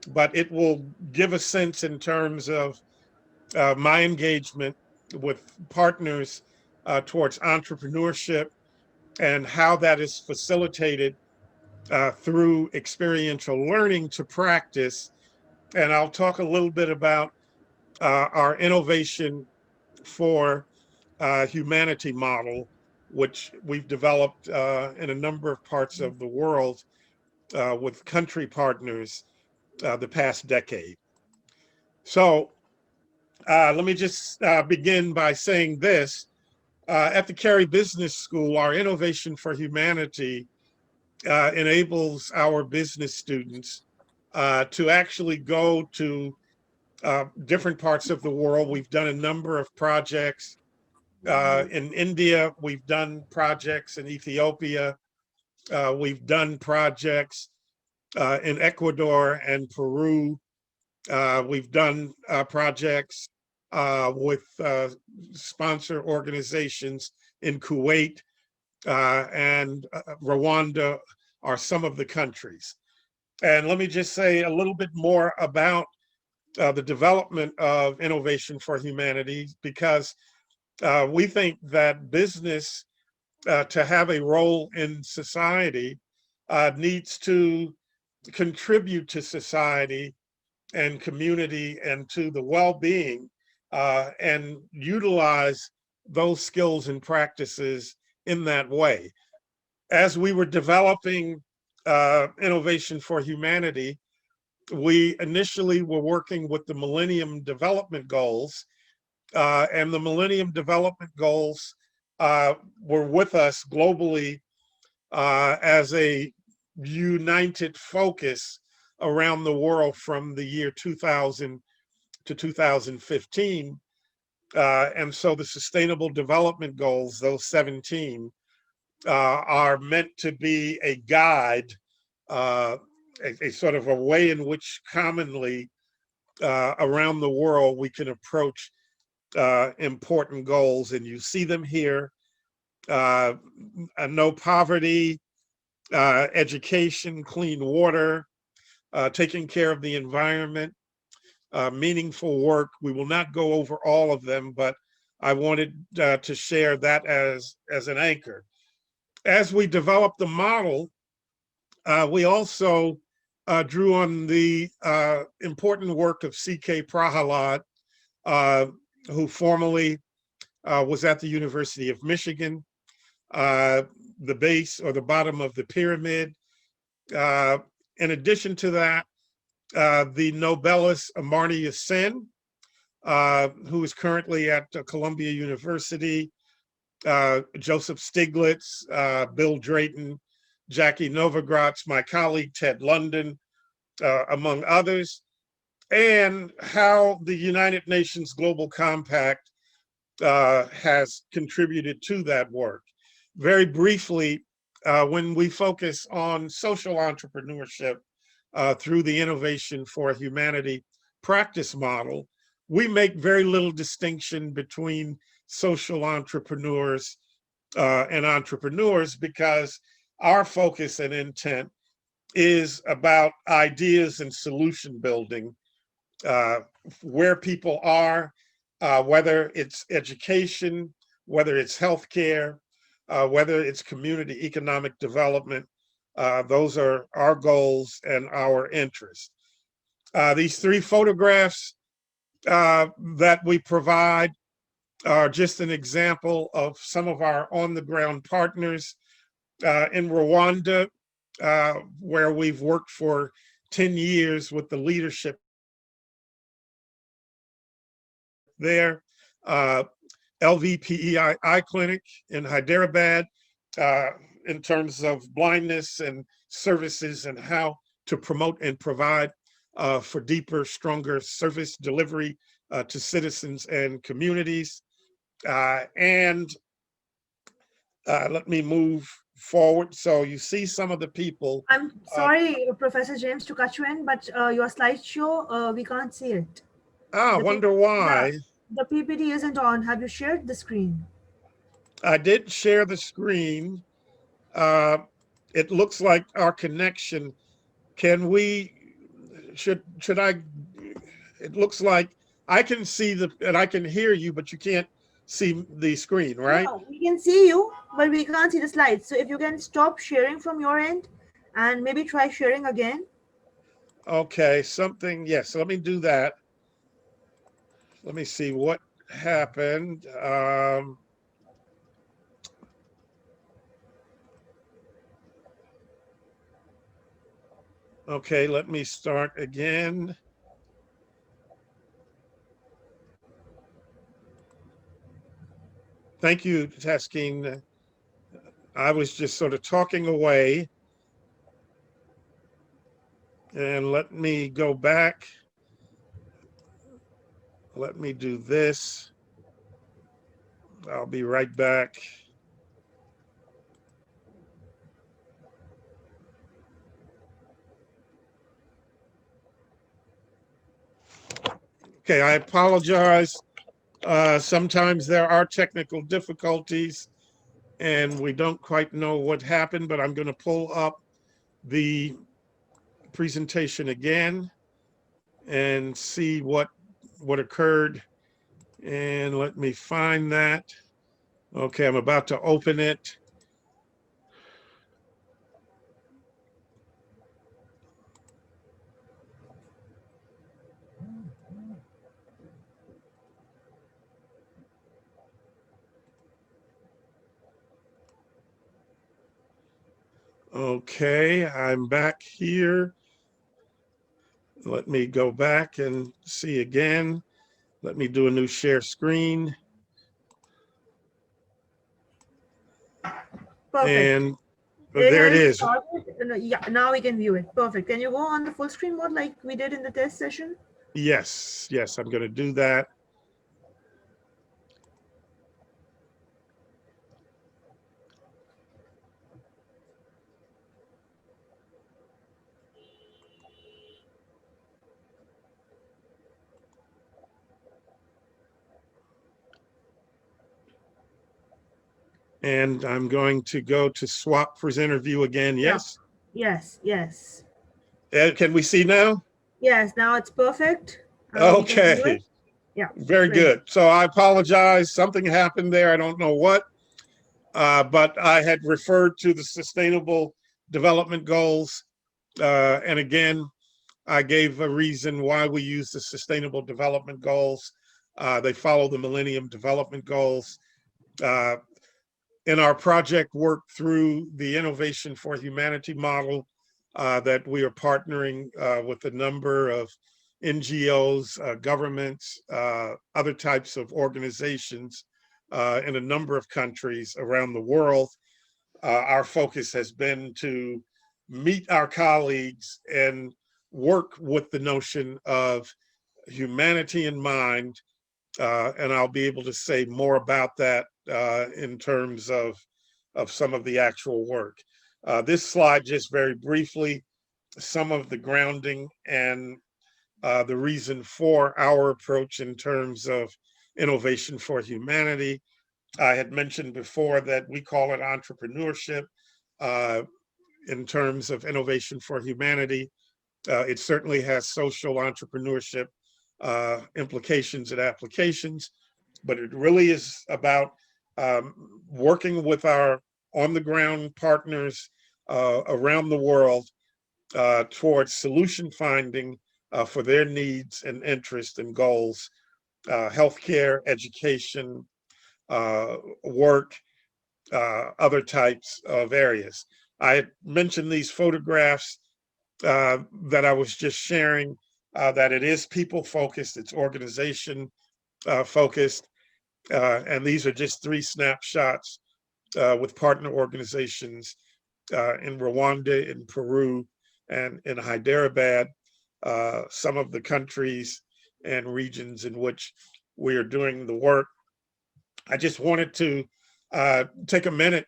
but it will give a sense in terms of my engagement with partners towards entrepreneurship and how that is facilitated through experiential learning to practice. And I'll talk a little bit about our innovation for humanity model, which we've developed in a number of parts of the world with country partners the past decade. So let me just begin by saying this. At the Carey Business School, our Innovation for Humanity enables our business students to actually go to different parts of the world. We've done a number of projects in India. We've done projects in Ethiopia. We've done projects in Ecuador and Peru. We've done projects with sponsor organizations in Kuwait and Rwanda are some of the countries. And let me just say a little bit more about the development of innovation for humanity, because we think that business, to have a role in society, needs to contribute to society and community and to the well-being and utilize those skills and practices in that way. As we were developing innovation for humanity, we initially were working with the Millennium Development Goals, and the Millennium Development Goals were with us globally as a united focus around the world from the year 2000 to 2015. And so the Sustainable Development Goals, those 17, are meant to be a guide, a sort of a way in which commonly around the world we can approach important goals. And you see them here: no poverty, education, clean water, taking care of the environment, meaningful work. We will not go over all of them, but I wanted to share that as an anchor. As we developed the model, we also drew on the important work of C.K. Prahalad, who formerly was at the University of Michigan, the base or the bottom of the pyramid. In addition to that, the Nobelist Amartya Sen, who is currently at Columbia University, Joseph Stiglitz, Bill Drayton, Jackie Novogratz, my colleague Ted London, among others, and how the United Nations Global Compact has contributed to that work. Very briefly, when we focus on social entrepreneurship through the Innovation for Humanity practice model, we make very little distinction between social entrepreneurs and entrepreneurs, because our focus and intent is about ideas and solution building, where people are, whether it's education, whether it's healthcare, whether it's community economic development. Those are our goals and our interests. These three photographs that we provide are just an example of some of our on-the-ground partners in Rwanda, where we've worked for 10 years with the leadership there. LVPEI Eye Clinic in Hyderabad, in terms of blindness and services and how to promote and provide for deeper, stronger service delivery to citizens and communities. And let me move forward. So you see some of the people. I'm sorry, Professor James, to cut you in, but your slideshow, we can't see it. I The, P- wonder why. the PPT isn't on. Have you shared the screen? I did share the screen. Uh, it looks like our connection. Can we should I, it looks like I can see and I can hear you, but you can't see the screen, right? No, we can see you, but we can't see the slides. So if you can stop sharing from your end and maybe try sharing again. Okay, yes, let me do that. Let me see what happened. Okay, let me start again. Thank you, Tasking. I was just sort of talking away. And let me go back. Let me do this. I'll be right back. Okay, I apologize. Sometimes there are technical difficulties and we don't quite know what happened, but I'm going to pull up the presentation again and see what occurred. And let me find that. Okay, I'm about to open it. Okay, I'm back here. Let me go back and see again. Let me do a new share screen. Perfect. And It there it has is. started. Yeah, now we can view it. Perfect. Can you go on the full screen mode like we did in the test session? Yes, I'm going to do that. And I'm going to go to swap presenter view again. Yeah. Yes. Yes. Can we see now? Yes, now it's perfect. We can view it. Okay. Yeah, Very great. good. So I apologize. Something happened there. I don't know what, but I had referred to the Sustainable Development Goals. And again, I gave a reason why we use the Sustainable Development Goals. They follow the Millennium Development Goals. In our project work through the Innovation for Humanity model that we are partnering with a number of NGOs, governments, other types of organizations in a number of countries around the world. Our focus has been to meet our colleagues and work with the notion of humanity in mind, and I'll be able to say more about that in terms of some of the actual work. This slide just very briefly, some of the grounding and the reason for our approach in terms of innovation for humanity. I had mentioned before that we call it entrepreneurship uh, in terms of innovation for humanity. It certainly has social entrepreneurship implications and applications, but it really is about working with our on the ground partners around the world towards solution finding for their needs and interests and goals, healthcare, education, work, other types of areas. I had mentioned these photographs that I was just sharing, that it is people focused, it's organization focused, and these are just 3 snapshots with partner organizations in Rwanda, in Peru, and in Hyderabad, some of the countries and regions in which we are doing the work. I just wanted to take a minute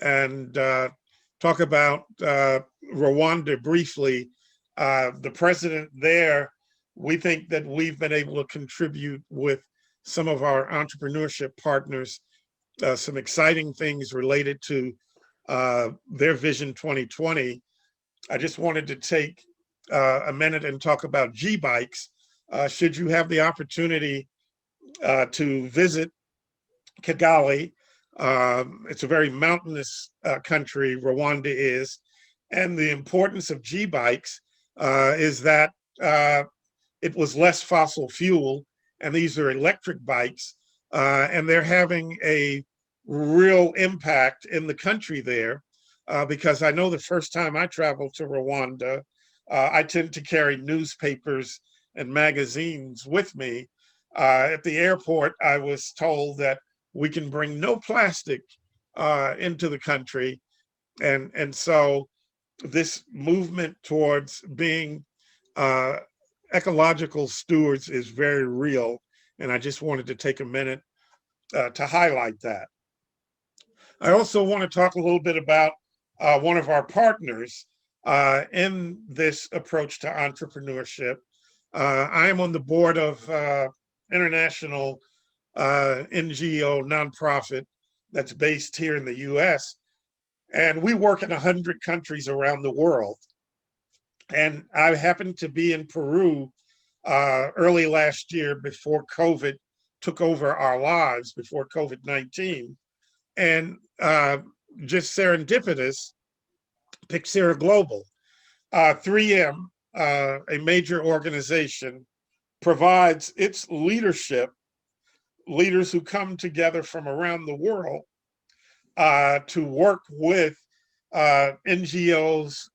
and talk about Rwanda briefly. The president there, we think that we've been able to contribute with some of our entrepreneurship partners, some exciting things related to their Vision 2020. I just wanted to take a minute and talk about G-bikes. Should you have the opportunity to visit Kigali, it's a very mountainous country, Rwanda is, and the importance of G-bikes is that it was less fossil fuel, and these are electric bikes, and they're having a real impact in the country there. Because I know the first time I traveled to Rwanda, I tend to carry newspapers and magazines with me. At the airport, I was told that we can bring no plastic into the country, and so this movement towards being uh, ecological stewards is very real, and I just wanted to take a minute to highlight that. I also want to talk a little bit about one of our partners in this approach to entrepreneurship. I am on the board of international NGO nonprofit that's based here in the US, and we work in 100 countries around the world. And I happened to be in Peru early last year before COVID took over our lives, before COVID-19. And just serendipitous, Pixera Global, 3M, a major organization, provides its leadership, leaders who come together from around the world to work with NGOs,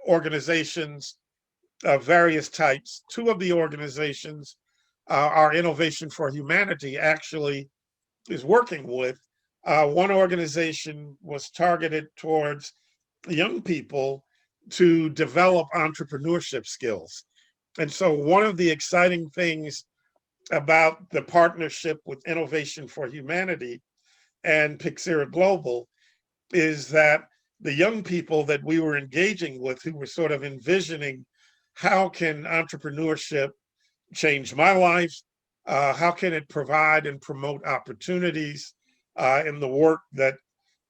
organizations of various types. Two of the organizations, our Innovation for Humanity, actually is working with. One organization was targeted towards young people to develop entrepreneurship skills. And so one of the exciting things about the partnership with Innovation for Humanity and Pixera Global is that the young people that we were engaging with, who were sort of envisioning, how can entrepreneurship change my life? How can it provide and promote opportunities in the work that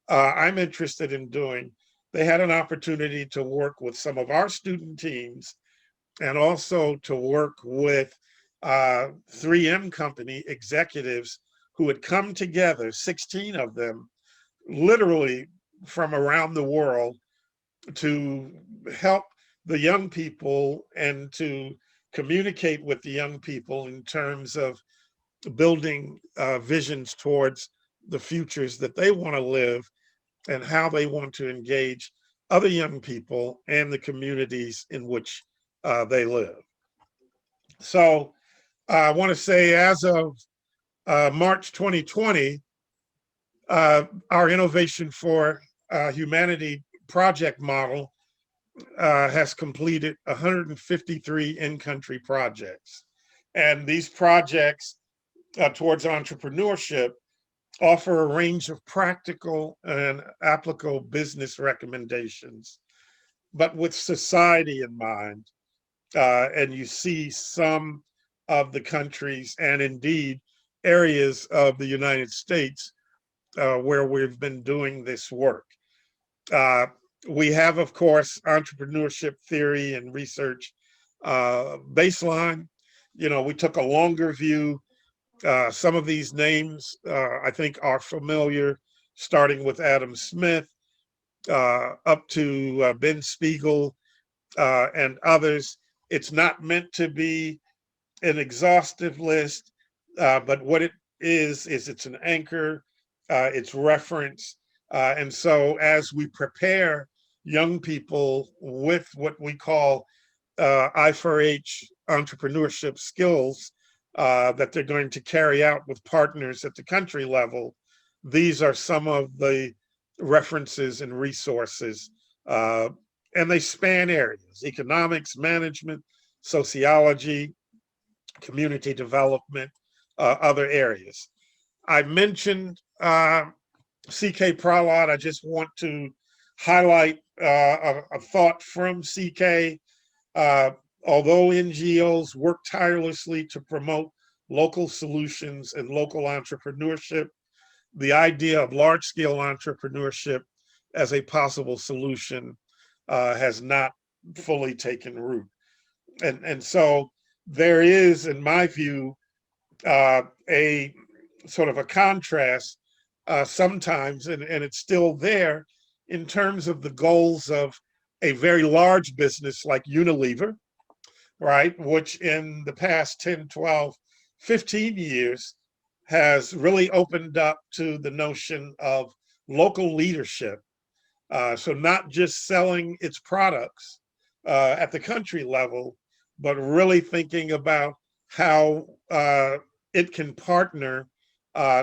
I'm interested in doing? They had an opportunity to work with some of our student teams and also to work with 3M company executives who had come together, 16 of them, literally from around the world, to help the young people and to communicate with the young people in terms of building visions towards the futures that they want to live and how they want to engage other young people and the communities in which they live. So I want to say, as of March 2020, our Innovation for Humanity project model has completed 153 in-country projects. And these projects towards entrepreneurship offer a range of practical and applicable business recommendations, but with society in mind. And you see some of the countries and indeed areas of the United States where we've been doing this work. We have, of course, entrepreneurship theory and research baseline. You know, we took a longer view. Some of these names I think are familiar, starting with Adam Smith up to Ben Spiegel and others. It's not meant to be an exhaustive list, but what it is it's an anchor, it's reference. And so as we prepare young people with what we call I4H entrepreneurship skills that they're going to carry out with partners at the country level, these are some of the references and resources. And they span areas: economics, management, sociology, community development, other areas. I mentioned CK Prahlad. I just want to highlight a thought from CK. Although NGOs work tirelessly to promote local solutions and local entrepreneurship, the idea of large-scale entrepreneurship as a possible solution has not fully taken root. And so there is, in my view, a sort of a contrast sometimes, and it's still there in terms of the goals of a very large business like Unilever, right, which in the past 10, 12, 15 years has really opened up to the notion of local leadership. So not just selling its products at the country level, but really thinking about how it can partner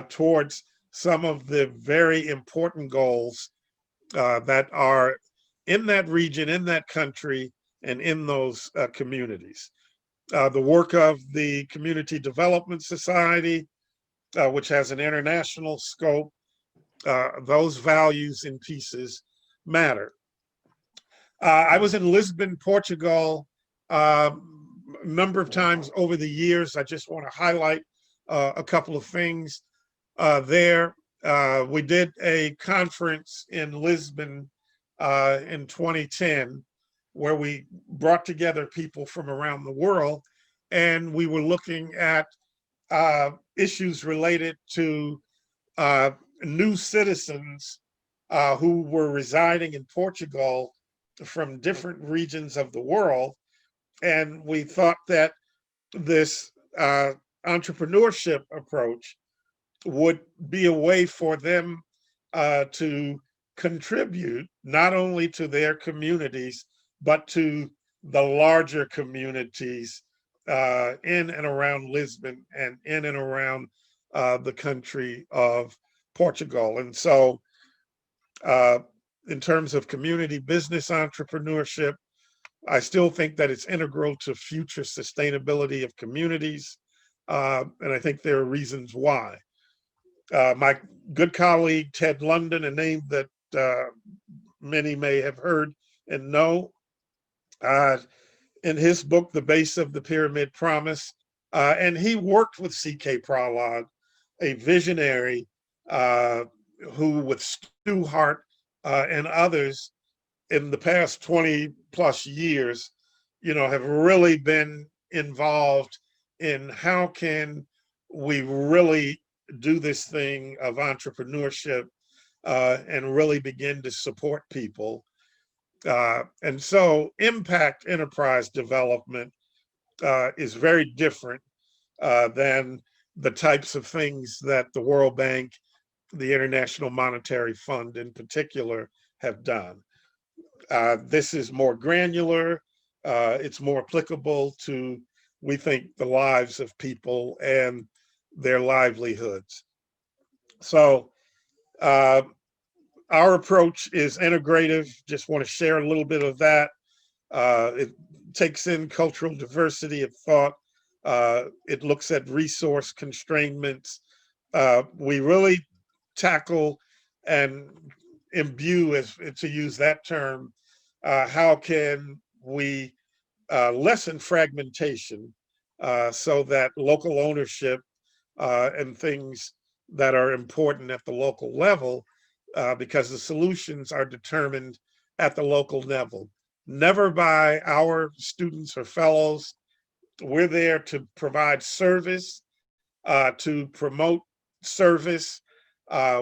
towards some of the very important goals that are in that region, in that country, and in those communities. The work of the Community Development Society, which has an international scope, those values and pieces matter. I was in Lisbon, Portugal, a number of times over the years. I just want to highlight a couple of things there. We did a conference in Lisbon in 2010 where we brought together people from around the world, and we were looking at issues related to new citizens who were residing in Portugal from different regions of the world. And we thought that this entrepreneurship approach would be a way for them to contribute not only to their communities, but to the larger communities in and around Lisbon and in and around the country of Portugal. And so, in terms of community business entrepreneurship, I still think that it's integral to future sustainability of communities. And I think there are reasons why. My good colleague, Ted London, a name that many may have heard and know, in his book, The Base of the Pyramid Promise, and he worked with C.K. Pralad, a visionary who, with Stu Hart and others in the past 20 plus years, have really been involved in how can we really do this thing of entrepreneurship and really begin to support people. And so impact enterprise development is very different than the types of things that the World Bank, the International Monetary Fund in particular, have done. This is more granular. It's more applicable to, we think, the lives of people and their livelihoods. So our approach is integrative. Just want to share a little bit of that. It takes in cultural diversity of thought. It looks at resource constraints. We really tackle and imbue, as to use that term, how can we lessen fragmentation so that local ownership and things that are important at the local level, because the solutions are determined at the local level, never by our students or fellows. We're there to provide service, to promote service.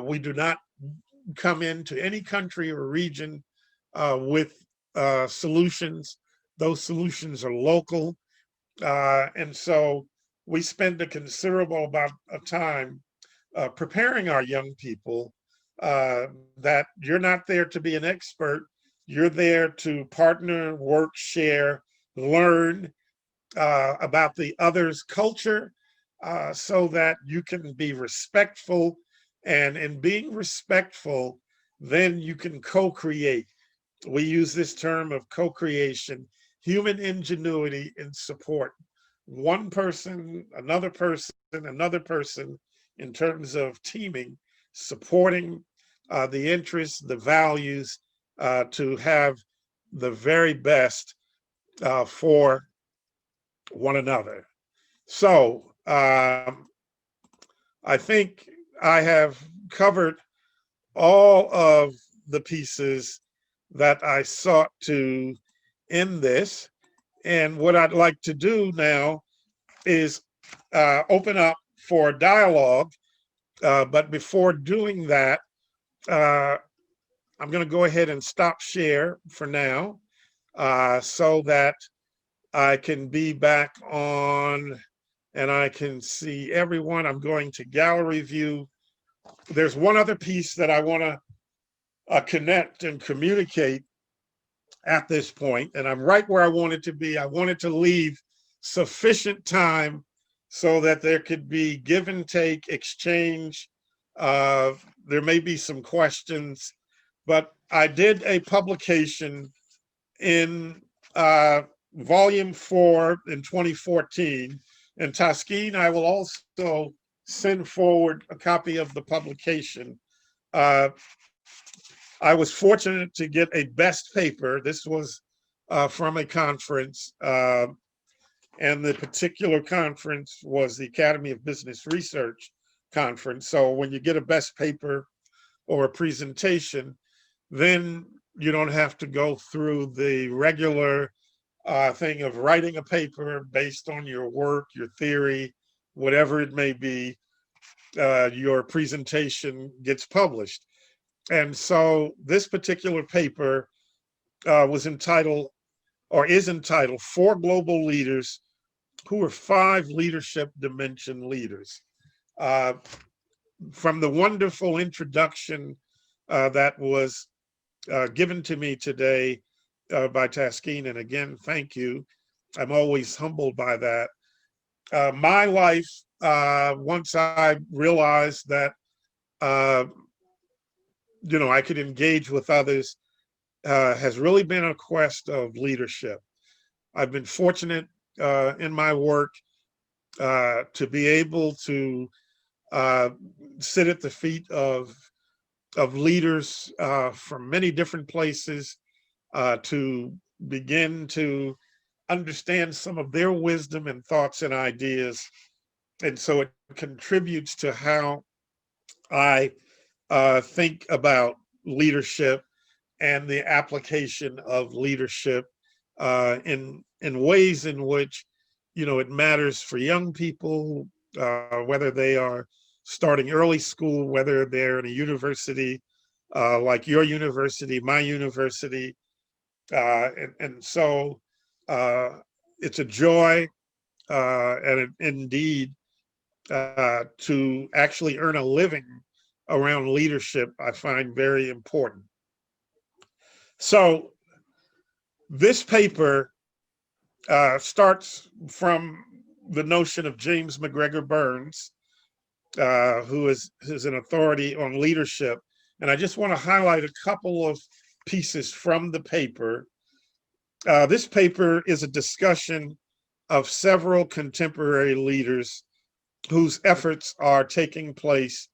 We do not come into any country or region with solutions. Those solutions are local. And so we spend a considerable amount of time preparing our young people that you're not there to be an expert. You're there to partner, work, share, learn about the other's culture so that you can be respectful. And in being respectful, then you can co-create. We use this term of co-creation, human ingenuity and support. One person, another person, another person, in terms of teaming, supporting the interests, the values, to have the very best for one another. So I think I have covered all of the pieces that I sought to in this. And what I'd like to do now is open up for dialogue. But before doing that, I'm going to go ahead and stop share for now so that I can be back on and I can see everyone. I'm going to gallery view. There's one other piece that I want to connect and communicate at this point, and I'm right where I wanted to be. I wanted to leave sufficient time so that there could be give and take, exchange. There may be some questions, but I did a publication in volume 4 in 2014. And Taskeen, I will also send forward a copy of the publication. I was fortunate to get a best paper. This was from a conference, and the particular conference was the Academy of Business Research conference. So when you get a best paper or a presentation, then you don't have to go through the regular thing of writing a paper based on your work, your theory, whatever it may be. Your presentation gets published. And so this particular paper was entitled, or is entitled, Four Global Leaders Who Are 5 Leadership Dimension Leaders. From the wonderful introduction that was given to me today by Taskeen, and again, thank you. I'm always humbled by that. My life, once I realized that I could engage with others, has really been a quest of leadership. I've been fortunate in my work to be able to sit at the feet of leaders from many different places to begin to understand some of their wisdom and thoughts and ideas. And so it contributes to how I think about leadership and the application of leadership in ways in which it matters for young people, whether they are starting early school, whether they're in a university like your university, my university, and so it's a joy and indeed to actually earn a living around leadership, I find very important. So this paper starts from the notion of James McGregor Burns, who is an authority on leadership. And I just want to highlight a couple of pieces from the paper. This paper is a discussion of several contemporary leaders whose efforts are taking place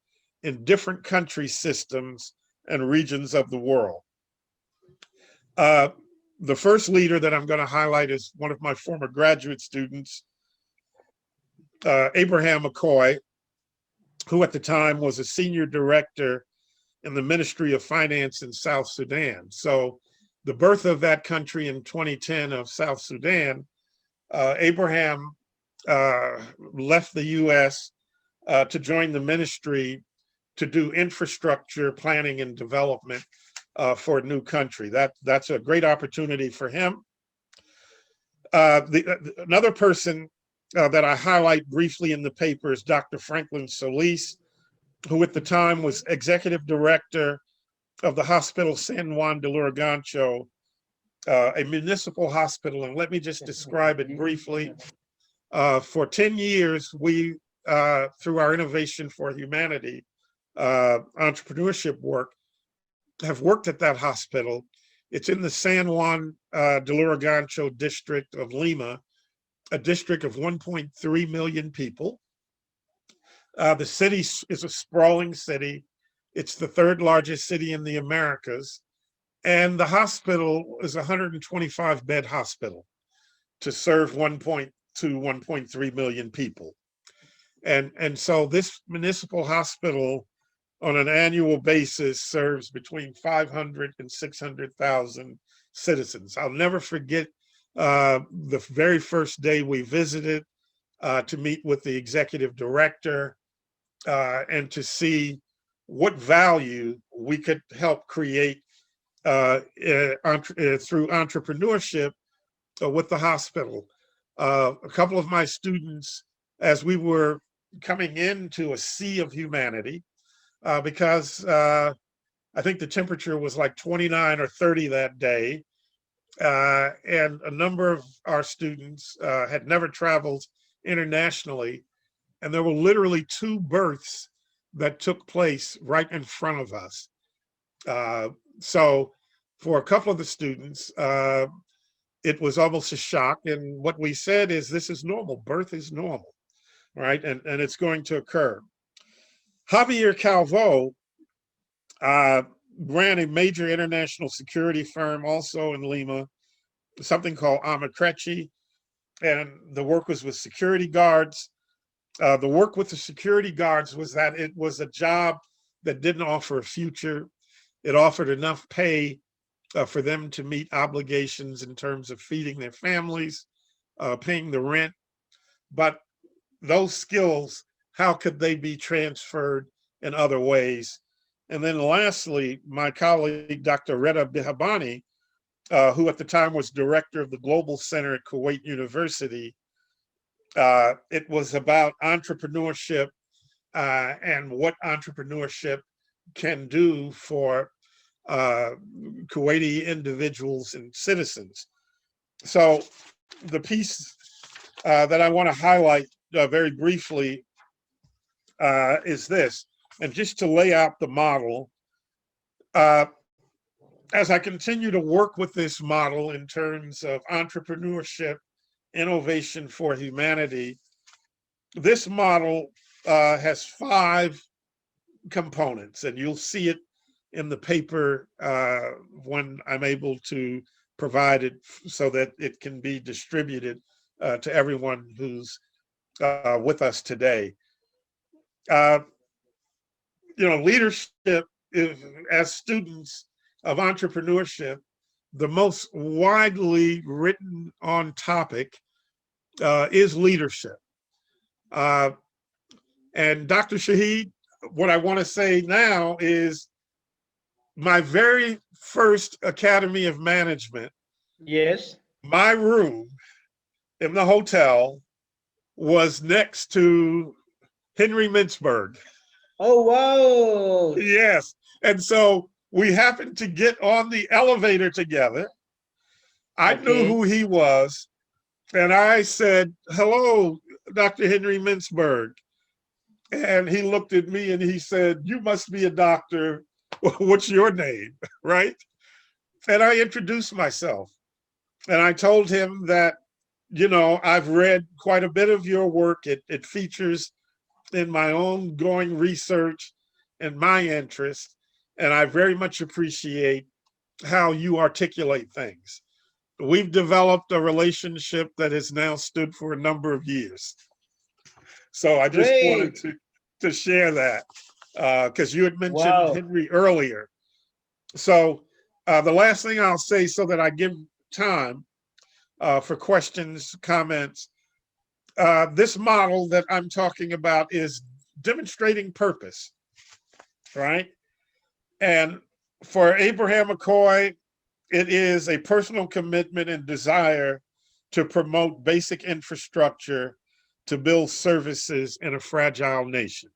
in different country systems and regions of the world. The first leader that I'm going to highlight is one of my former graduate students, Abraham Mccoy, who at the time was a senior director in the Ministry of Finance in South Sudan. So the birth of that country in 2010 of South Sudan, Abraham left the US to join the ministry to do infrastructure planning and development for a new country. That's a great opportunity for him. Another person that I highlight briefly in the paper is Dr. Franklin Solis, who at the time was executive director of the hospital San Juan de Lurigancho, a municipal hospital. And let me just describe it briefly. For 10 years, we, through our Innovation for Humanity entrepreneurship work, have worked at that hospital. It's in the San Juan de Lurigancho district of Lima, a district of 1.3 million people. The city is a sprawling city. It's the 3rd largest city in the Americas. And the hospital is a 125 bed hospital to serve 1.2, 1.3 million people. And so this municipal hospital on an annual basis serves between 500 and 600,000 citizens. I'll never forget the very first day we visited to meet with the executive director and to see what value we could help create through entrepreneurship with the hospital. A couple of my students, as we were coming into a sea of humanity, because I think the temperature was like 29 or 30 that day, and a number of our students had never traveled internationally, and there were literally 2 births that took place right in front of us. So for a couple of the students, it was almost a shock. And what we said is, this is normal. Birth is normal, right? And it's going to occur. Javier Calvo ran a major international security firm also in Lima, something called Amacrechi, and the work was with security guards. The work with the security guards was that it was a job that didn't offer a future. It offered enough pay for them to meet obligations in terms of feeding their families, paying the rent. But those skills, how could they be transferred in other ways? And then lastly, my colleague, Dr. Reda Bihabani, who at the time was director of the Global Center at Kuwait University, it was about entrepreneurship and what entrepreneurship can do for Kuwaiti individuals and citizens. So the piece that I want to highlight very briefly is this, and just to lay out the model. As I continue to work with this model in terms of entrepreneurship, innovation for humanity, this model has 5 components, and you'll see it in the paper when I'm able to provide it so that it can be distributed to everyone who's with us today. Leadership is, as students of entrepreneurship, the most widely written on topic is leadership. And Dr. Shahid, what I want to say now is my very first Academy of Management, Yes. my room in the hotel was next to Henry Mintzberg. Oh, wow. Yes. And so we happened to get on the elevator together. I knew who he was. And I said, "Hello, Dr. Henry Mintzberg." And he looked at me and he said, "You must be a doctor. What's your name?" Right? And I introduced myself. And I told him that, I've read quite a bit of your work. It features in my own ongoing research and my interest. And I very much appreciate how you articulate things. We've developed a relationship that has now stood for a number of years. So I just wanted to share that because you had mentioned Henry earlier. So the last thing I'll say, so that I give time for questions, comments, this model that I'm talking about is demonstrating purpose, right? And for Abraham Mccoy, it is a personal commitment and desire to promote basic infrastructure to build services in a fragile nation.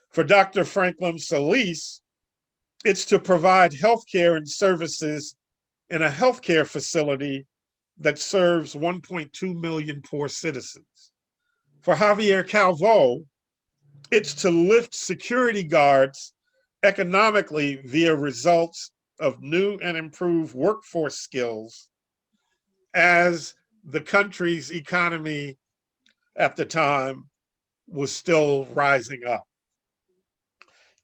For Dr. Franklin Solis, it's to provide healthcare and services in a healthcare facility that serves 1.2 million poor citizens. For Javier Calvo, it's to lift security guards economically via results of new and improved workforce skills as the country's economy at the time was still rising up.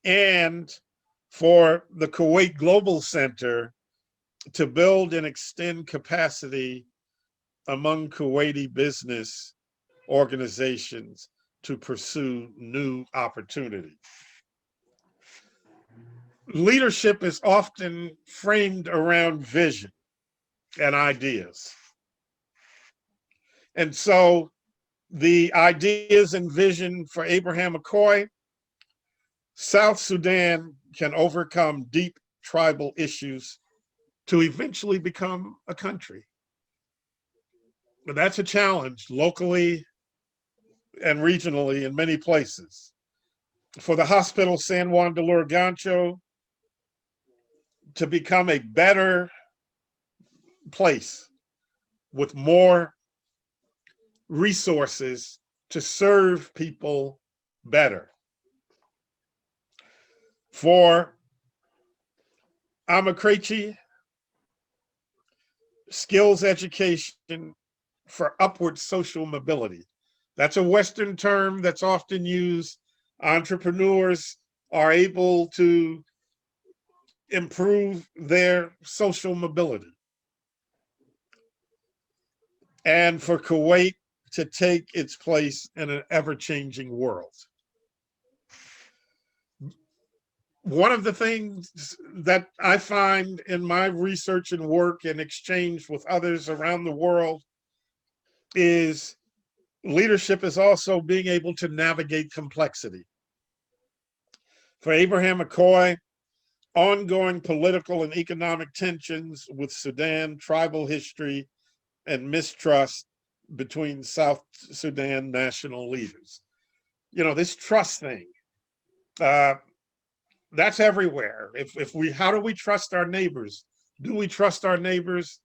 And for the Kuwait Global Center to build and extend capacity among Kuwaiti business organizations to pursue new opportunities. leadership is often framed around vision and ideas. And so the ideas and vision for Abraham Mccoy, South Sudan can overcome deep tribal issues to eventually become a country. But that's a challenge locally and regionally in many places. For the hospital San Juan de Lurigancho to become a better place with more resources to serve people better. For Amakrechi, skills education for upward social mobility. That's a Western term that's often used. Entrepreneurs are able to improve their social mobility. And for Kuwait to take its place in an ever-changing world. One of the things that I find in my research and work and exchange with others around the world is leadership is also being able to navigate complexity. For Abraham Mccoy, ongoing political and economic tensions with Sudan, tribal history, and mistrust between South Sudan national leaders. You know, this trust thing, that's everywhere. How do we trust our neighbors? Do we trust our neighbors?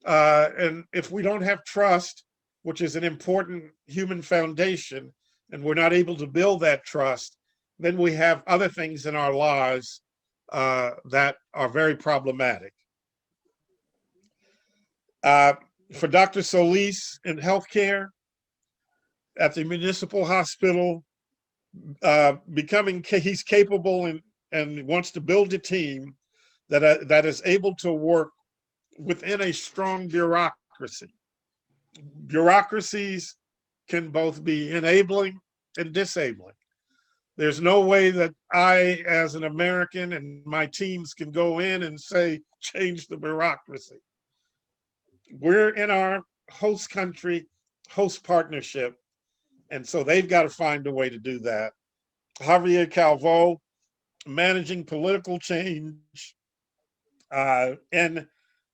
And if we don't have trust, which is an important human foundation, and we're not able to build that trust, then we have other things in our lives that are very problematic. For Dr. Solis in healthcare, at the municipal hospital, he's capable and wants to build a team that is able to work within a strong bureaucracy. Bureaucracies can both be enabling and disabling. There's no way that I, as an American, and my teams can go in and say, change the bureaucracy. We're in our host country, host partnership, and so they've got to find a way to do that. Javier Calvo, managing political change in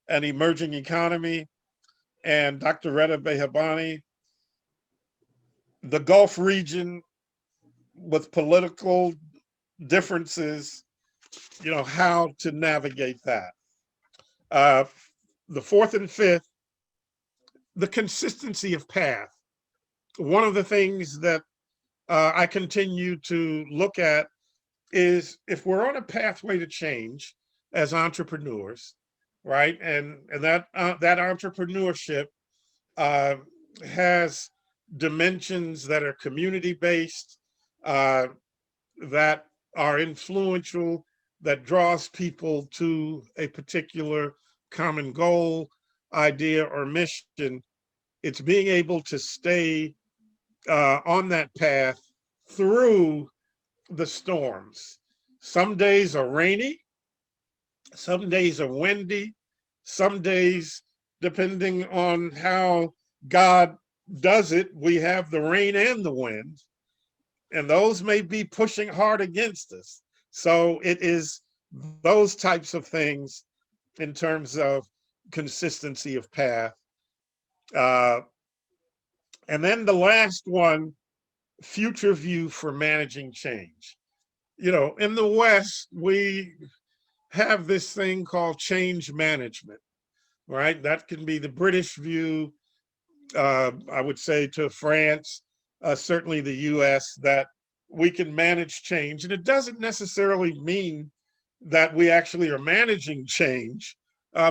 an emerging economy, and Dr. Reda Behabani, the Gulf region with political differences, you know, how to navigate that. The fourth and fifth, the consistency of path. One of the things that I continue to look at is if we're on a pathway to change as entrepreneurs, right? And that entrepreneurship has dimensions that are community-based, that are influential, that draws people to a particular common goal, idea, or mission. It's being able to stay on that path through the storms. Some days are rainy, some days are windy, some days, depending on how God does it, we have the rain and the wind, and those may be pushing hard against us. So it is those types of things in terms of consistency of path. And then the last one, future view for managing change. You know, in the West, we have this thing called change management, right? That can be the British view, I would say to France, certainly the US, that we can manage change. And it doesn't necessarily mean that we actually are managing change,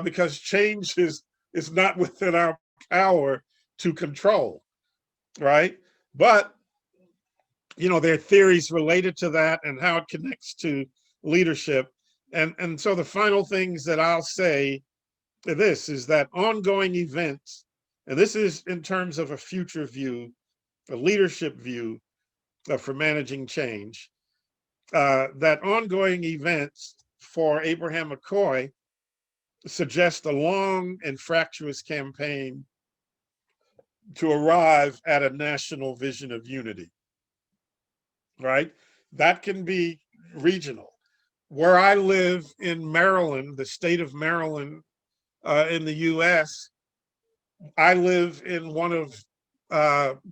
because change is not within our power to control, right? But, you know, there are theories related to that and how it connects to leadership. And so the final things that I'll say to this is that ongoing events, and this is in terms of a future view, a leadership view for managing change, that ongoing events for Abraham Mccoy suggests a long and fractious campaign to arrive at a national vision of unity, right? That can be regional. Where I live in Maryland, the state of Maryland in the US, I live in one of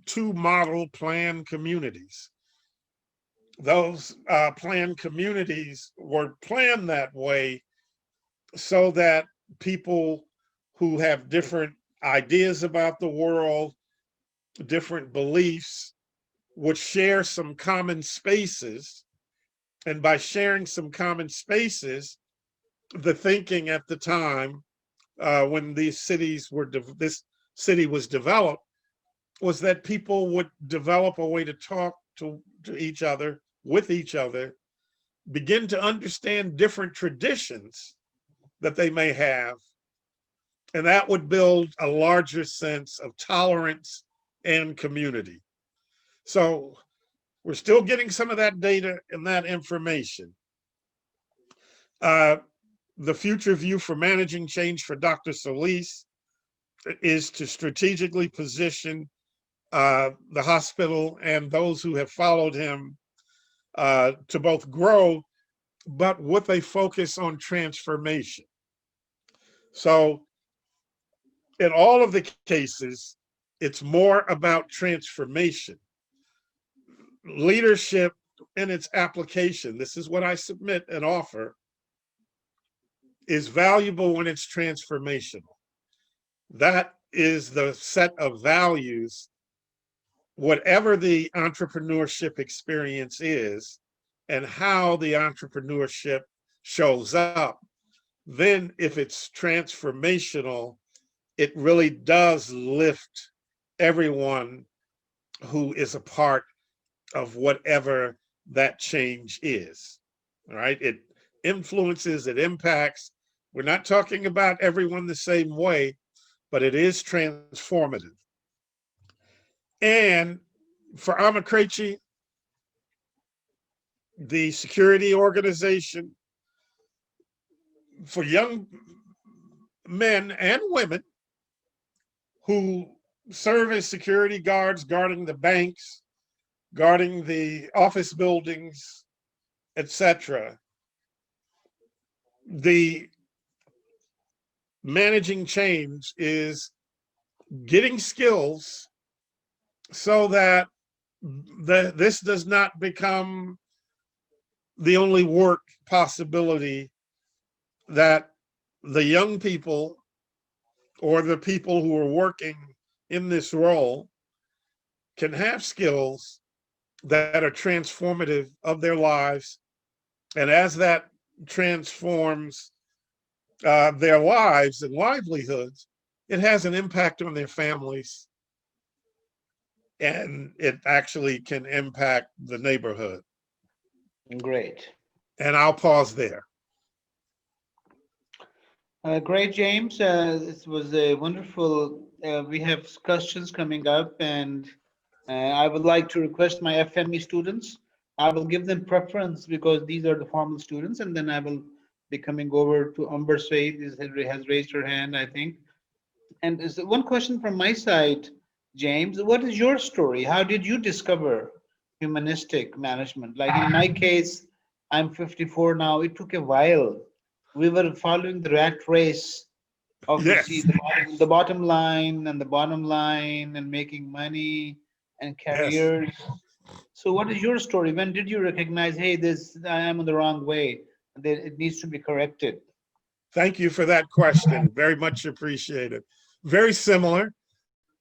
two model planned communities. Those planned communities were planned that way so that people who have different ideas about the world, different beliefs, would share some common spaces. And by sharing some common spaces, the thinking at the time when these cities were, this city was developed, was that people would develop a way to talk to each other, with each other, begin to understand different traditions that they may have, and that would build a larger sense of tolerance and community. So we're still getting some of that data and that information. The future view for managing change for Dr. Solis is to strategically position the hospital and those who have followed him to both grow, but with a focus on transformation. So in all of the cases, it's more about transformation. Leadership in its application, this is what I submit and offer, is valuable when it's transformational. That is the set of values, whatever the entrepreneurship experience is, and how the entrepreneurship shows up. Then if it's transformational, it really does lift everyone who is a part of whatever that change is, right? It influences, it impacts. We're not talking about everyone the same way, but it is transformative. And for Mccoy, the security organization for young men and women who serve as security guards, guarding the banks, guarding the office buildings, etc. The managing change is getting skills so that this does not become the only work possibility that the young people or the people who are working in this role can have skills that are transformative of their lives. And as that transforms their lives and livelihoods, it has an impact on their families, and it actually can impact the neighborhood. Great. And I'll pause there. Great, James. This was a wonderful. We have questions coming up, and I would like to request my FME students. I will give them preference because these are the formal students, and then I will be coming over to Umber Said, has raised her hand, I think. And is one question from my side, James. What is your story? How did you discover humanistic management? Like in my case, I'm 54 now. It took a while. We were following the rat race of the see Yes, the bottom line and the bottom line and making money and yes. careers. So what is your story? When did you recognize, hey, this I am on the wrong way, and that it needs to be corrected? Thank you for that question. Very much appreciated. Very similar.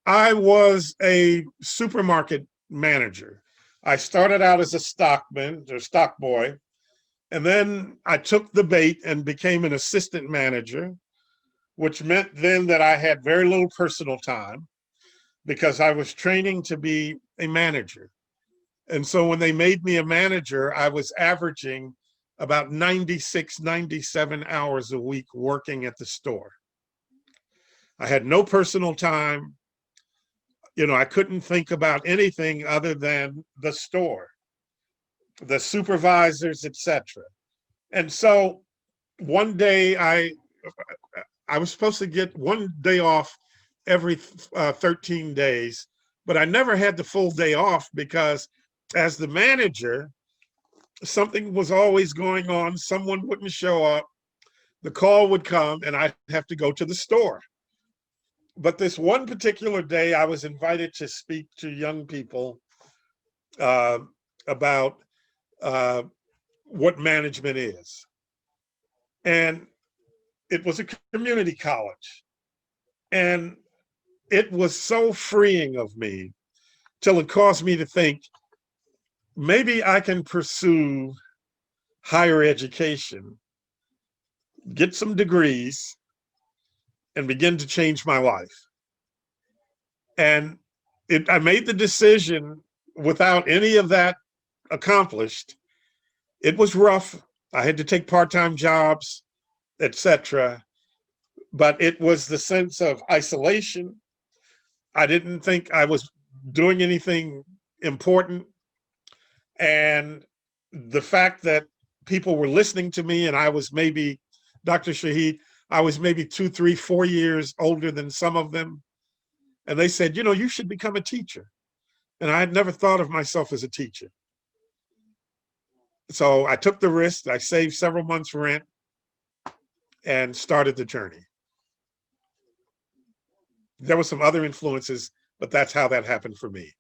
I was a supermarket manager. I started out as a stockman or stock boy, and then I took the bait and became an assistant manager, which meant then that I had very little personal time because I was training to be a manager. And so when they made me a manager, I was averaging about 96, 97 hours a week working at the store. I had no personal time. You know, I couldn't think about anything other than the store, the supervisors, etc. And so one day I was supposed to get one day off every 13 days, but I never had the full day off because as the manager, something was always going on. Someone wouldn't show up. The call would come and I'd have to go to the store. But this one particular day, I was invited to speak to young people uh, about uh, what management is. And it was a community college. And it was so freeing of me till it caused me to think maybe I can pursue higher education, get some degrees, and begin to change my life. And I made the decision without any of that accomplished. It was rough. I had to take part-time jobs, etc. But it was the sense of isolation. I didn't think I was doing anything important. And the fact that people were listening to me, and I was maybe, Dr. Shahid, I was maybe 2, 3, 4 years older than some of them. And they said, you should become a teacher. And I had never thought of myself as a teacher. So I took the risk. I saved several months' rent and started the journey. There were some other influences, but that's how that happened for me.